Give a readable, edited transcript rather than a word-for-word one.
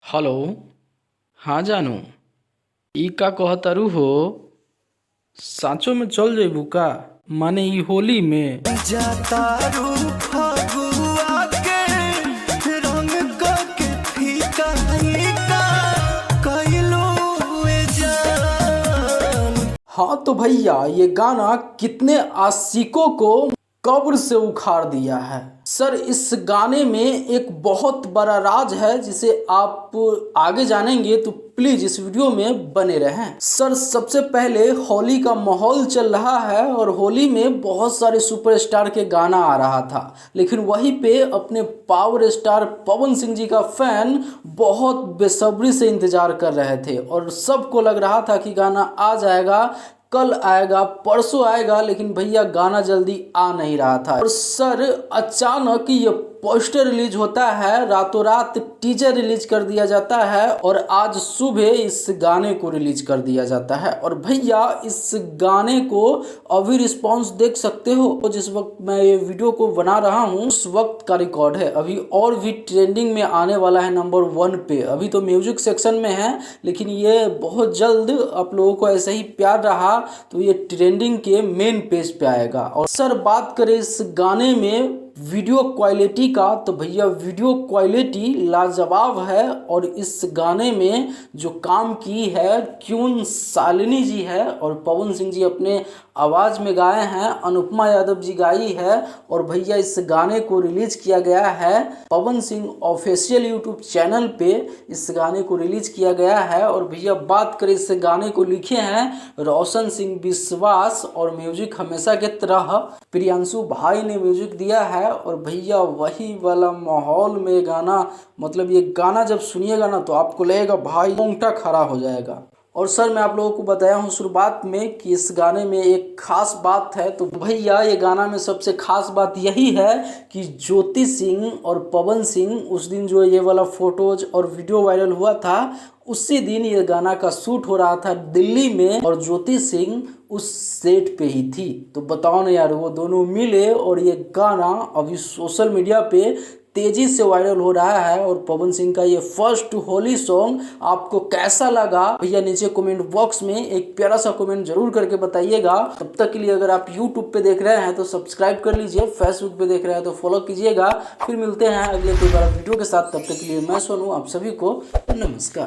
Hello. हाँ जानू, ई का कहतारू हो? साँचो में चल जइबू का? माने ई होली में? जातारू फगुआ के रंग क के फीका फीका कइलो ए जान। हाँ तो भैया, ये गाना कितने आशिकों को कब्र से उखाड़ दिया है। सर, इस गाने में एक बहुत बड़ा राज है जिसे आप आगे जानेंगे, तो प्लीज इस वीडियो में बने रहें। सर, सबसे पहले होली का माहौल चल रहा है और होली में बहुत सारे सुपरस्टार के गाना आ रहा था, लेकिन वहीं पे अपने पावर स्टार पवन सिंह जी का फैन बहुत बेसब्री से इंतजार कर रहे थे और सबको लग रहा था कि गाना आ जाएगा, कल आएगा, परसों आएगा, लेकिन भैया गाना जल्दी आ नहीं रहा था। और सर, अचानक ये पोस्टर रिलीज होता है, रातों रात टीजर रिलीज कर दिया जाता है और आज सुबह इस गाने को रिलीज कर दिया जाता है। और भैया, इस गाने को अभी रिस्पांस देख सकते हो, जिस वक्त मैं ये वीडियो को बना रहा हूँ उस वक्त का रिकॉर्ड है। अभी और भी ट्रेंडिंग में आने वाला है नंबर 1 पे। अभी तो म्यूजिक सेक्शन में है, लेकिन ये बहुत जल्द आप लोगों को ऐसे ही प्यार रहा तो ये ट्रेंडिंग के मेन पेज पे आएगा। और सर, बात करें इस गाने में वीडियो क्वालिटी का, तो भैया वीडियो क्वालिटी लाजवाब है। और इस गाने में जो काम की है क्यून शालिनी जी है और पवन सिंह जी अपने आवाज़ में गाए हैं, अनुपमा यादव जी गाई है। और भैया, इस गाने को रिलीज किया गया है Pawan Singh official YouTube channel पे, इस गाने को रिलीज किया गया है। और भैया, बात करें इस गाने को लिखे हैं रोशन सिंह विश्वास और म्यूजिक हमेशा की तरह प्रियांशु भाई ने म्यूजिक दिया है। और भैया, वही वाला माहौल में गाना, मतलब ये गाना जब सुनिएगा ना तो आपको लगेगा भाई रोंगटा खड़ा हो जाएगा। और सर, मैं आप लोगों को बताया हूँ शुरुआत में कि इस गाने में एक खास बात है, तो भैया ये गाना में सबसे खास बात यही है कि ज्योति सिंह और पवन सिंह उस दिन जो ये वाला फोटोज और वीडियो वायरल हुआ था, उसी दिन ये गाना का शूट हो रहा था दिल्ली में और ज्योति सिंह उस सेट पे ही थी। तो बताओ ना यार, वो दोनों मिले और ये गाना अभी सोशल मीडिया पे तेजी से वायरल हो रहा है। और पवन सिंह का ये फर्स्ट होली सॉन्ग आपको कैसा लगा भैया, नीचे कमेंट बॉक्स में एक प्यारा सा कमेंट जरूर करके बताइएगा। तब तक के लिए अगर आप यूट्यूब पे देख रहे हैं तो सब्सक्राइब कर लीजिए, फेसबुक पे देख रहे हैं तो फॉलो कीजिएगा। फिर मिलते हैं अगले कोई बड़ा वीडियो के साथ, तब तक के लिए मैं सोनू, आप सभी को नमस्कार।